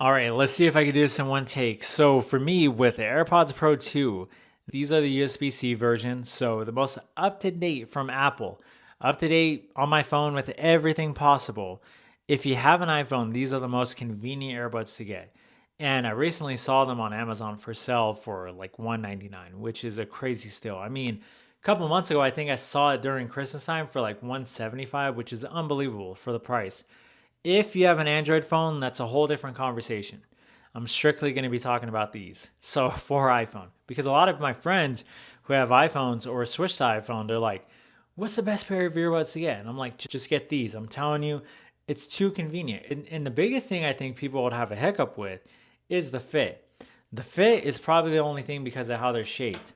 All right, let's see if I can do this in one take. So for me, with the AirPods Pro 2, these are the USB-C versions. So the most up-to-date from Apple. Up-to-date on my phone with everything possible. If you have an iPhone, these are the most convenient earbuds to get. And I recently saw them on Amazon for sale for like $199, which is a crazy steal. I mean, a couple of months ago, I think I saw it during Christmas time for like $175, which is unbelievable for the price. If you have an Android phone, that's a whole different conversation. I'm strictly going to be talking about these. So for iPhone, because a lot of my friends who have iPhones or switch to iPhone, they're like, "What's the best pair of earbuds to get?" And I'm like, "Just get these." I'm telling you, it's too convenient. And the biggest thing I think people would have a hiccup with is the fit. The fit is probably the only thing because of how they're shaped.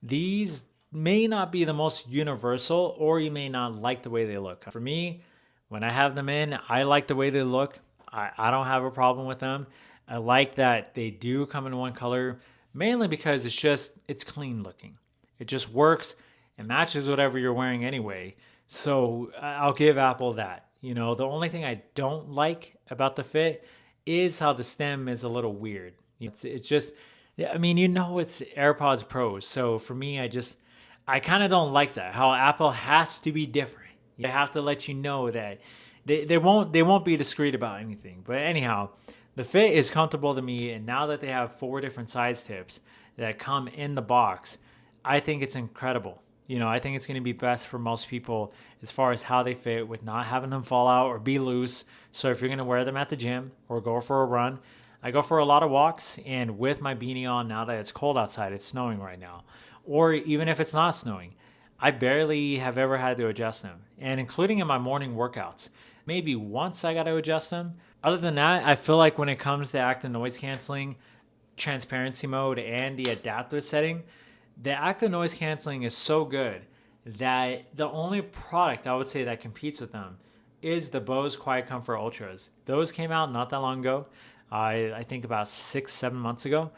These may not be the most universal, or you may not like the way they look. For me, when I have them in, I like the way they look. I don't have a problem with them. I like that they do come in one color, mainly because it's clean looking. It just works. It matches whatever you're wearing anyway. So I'll give Apple that. The only thing I don't like about the fit is how the stem is a little weird. It's just, yeah, I mean, it's AirPods Pros. So for me, I kind of don't like that. How Apple has to be different. They have to let you know that they won't be discreet about anything. But anyhow, the fit is comfortable to me, and now that they have four different size tips that come in the box, I think it's incredible. I think it's going to be best for most people as far as how they fit with not having them fall out or be loose. So if you're going to wear them at the gym or go for a run, I go for a lot of walks, and with my beanie on now that it's cold outside, it's snowing right now, or even if it's not snowing, I barely have ever had to adjust them, and including in my morning workouts. Maybe once I got to adjust them. Other than that, I feel like when it comes to active noise canceling, transparency mode, and the adaptive setting, the active noise canceling is so good that the only product I would say that competes with them is the Bose Quiet Comfort Ultras. Those came out not that long ago. I think about 6, 7 months ago.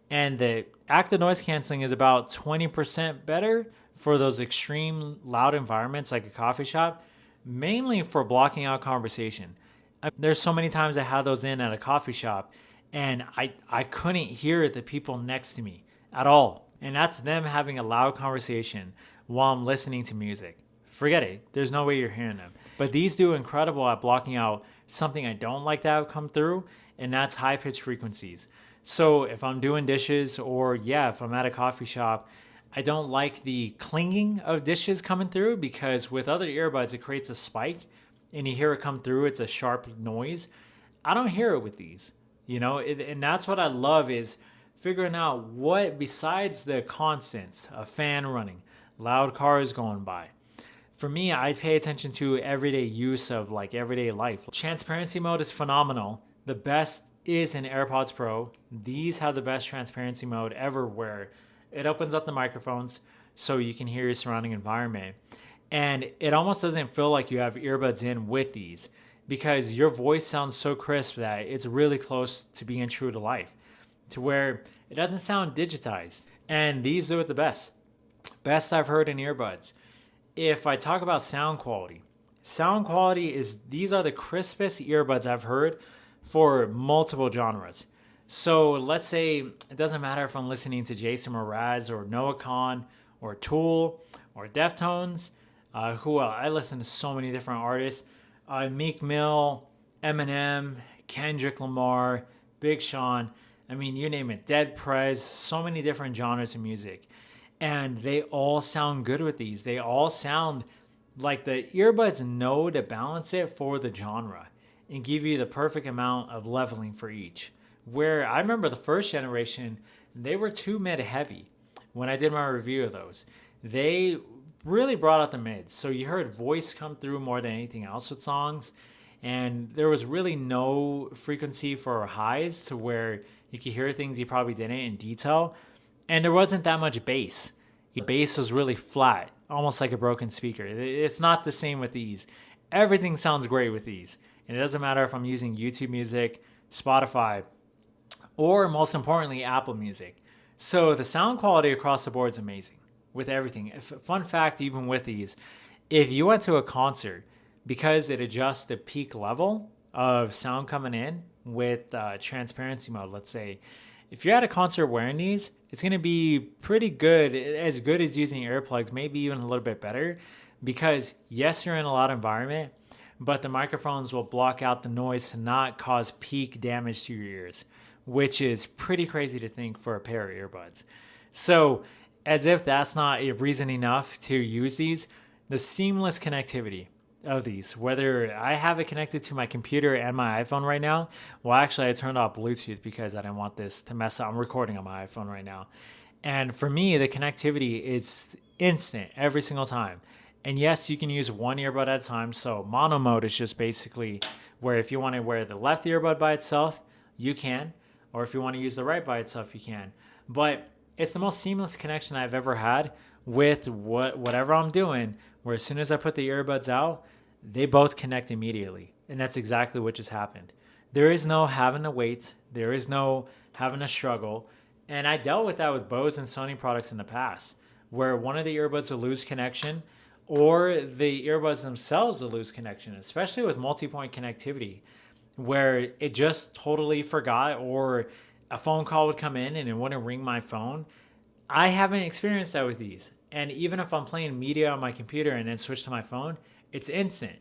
And the active noise canceling is about 20% better for those extreme loud environments like a coffee shop, mainly for blocking out conversation. There's so many times I had those in at a coffee shop, and I couldn't hear the people next to me at all. And that's them having a loud conversation while I'm listening to music. Forget it. There's no way you're hearing them. But these do incredible at blocking out something I don't like to have come through, and that's high pitched frequencies. So if I'm doing dishes, or yeah, if I'm at a coffee shop, I don't like the clinging of dishes coming through, because with other earbuds, it creates a spike and you hear it come through. It's a sharp noise. I don't hear it with these, and that's what I love is figuring out what, besides the constants, a fan running, loud cars going by. For me, I pay attention to everyday use of like everyday life. Transparency mode is phenomenal. The best is in AirPods Pro. These have the best transparency mode ever, where it opens up the microphones so you can hear your surrounding environment. And it almost doesn't feel like you have earbuds in with these, because your voice sounds so crisp that it's really close to being true to life, to where it doesn't sound digitized. And these do it the best. Best I've heard in earbuds. If I talk about sound quality is these are the crispest earbuds I've heard for multiple genres. So let's say it doesn't matter if I'm listening to Jason Mraz or Noah Khan or Tool or Deftones. Who else? I listen to so many different artists. Meek Mill, Eminem, Kendrick Lamar, Big Sean. I mean, you name it. Dead Prez. So many different genres of music. And they all sound good with these. They all sound like the earbuds know to balance it for the genre and give you the perfect amount of leveling for each. Where I remember the first generation, they were too mid heavy when I did my review of those. They really brought out the mids. So you heard voice come through more than anything else with songs. And there was really no frequency for highs to where you could hear things you probably didn't in detail. And there wasn't that much bass. The bass was really flat, almost like a broken speaker. It's not the same with these. Everything sounds great with these. And it doesn't matter if I'm using YouTube Music, Spotify, or most importantly, Apple Music. So the sound quality across the board is amazing with everything. Fun fact, even with these, if you went to a concert, because it adjusts the peak level of sound coming in with transparency mode. Let's say if you're at a concert wearing these, it's going to be pretty good as using earplugs, maybe even a little bit better, because yes, you're in a loud environment, but the microphones will block out the noise to not cause peak damage to your ears, which is pretty crazy to think for a pair of earbuds. So, as if that's not a reason enough to use these, the seamless connectivity of these, whether I have it connected to my computer and my iPhone right now. Well, actually, I turned off Bluetooth because I didn't want this to mess up. I'm recording on my iPhone right now. And for me, the connectivity is instant every single time. And yes, you can use one earbud at a time. So mono mode is just basically where if you want to wear the left earbud by itself, you can. Or if you want to use the right by itself, you can. But it's the most seamless connection I've ever had with whatever I'm doing, where as soon as I put the earbuds out, they both connect immediately. And that's exactly what just happened. There is no having to wait, there is no having to struggle. And I dealt with that with Bose and Sony products in the past, where one of the earbuds will lose connection or the earbuds themselves will lose connection, especially with multi point connectivity, where it just totally forgot or a phone call would come in and it wouldn't ring my phone. I haven't experienced that with these. And even if I'm playing media on my computer and then switch to my phone, it's instant.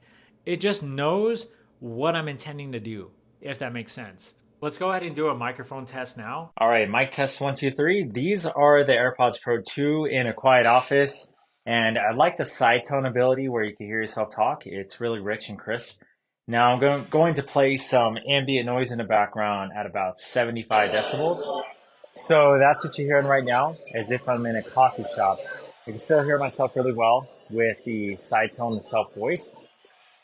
It just knows what I'm intending to do, if that makes sense. Let's go ahead and do a microphone test now. All right, mic test 1, 2, 3. These are the AirPods Pro 2 in a quiet office. And I like the side tone ability where you can hear yourself talk. It's really rich and crisp. Now I'm going to play some ambient noise in the background at about 75 decibels. So that's what you're hearing right now, as if I'm in a coffee shop. I can still hear myself really well with the side tone and self voice.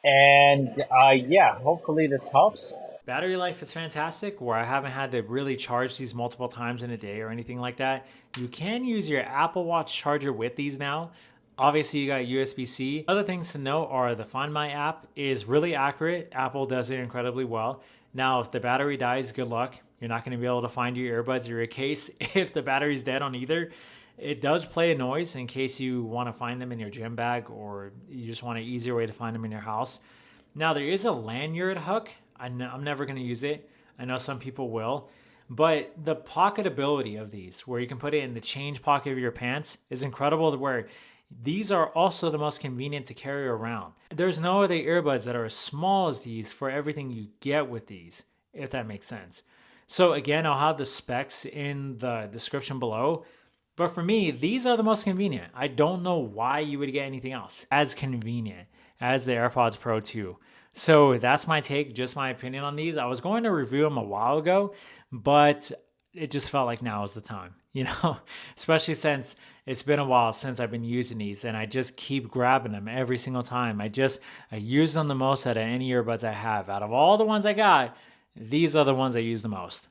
And yeah, hopefully this helps. Battery life is fantastic, where I haven't had to really charge these multiple times in a day or anything like that. You can use your Apple Watch charger with these now. Obviously, you got USB-C. Other things to note are the Find My app is really accurate. Apple does it incredibly well. Now, if the battery dies, good luck. You're not going to be able to find your earbuds or your case if the battery's dead on either. It does play a noise in case you want to find them in your gym bag or you just want an easier way to find them in your house. Now, there is a lanyard hook. I'm never going to use it. I know some people will. But the pocketability of these, where you can put it in the change pocket of your pants, is incredible, to where these are also the most convenient to carry around. There's no other earbuds that are as small as these for everything you get with these, if that makes sense. So again, I'll have the specs in the description below. But for me, these are the most convenient. I don't know why you would get anything else as convenient as the AirPods Pro 2. So that's my take, just my opinion on these. I was going to review them a while ago, but it just felt like now is the time, especially since it's been a while since I've been using these and I just keep grabbing them every single time. I use them the most out of any earbuds I have. Out of all the ones I got, these are the ones I use the most.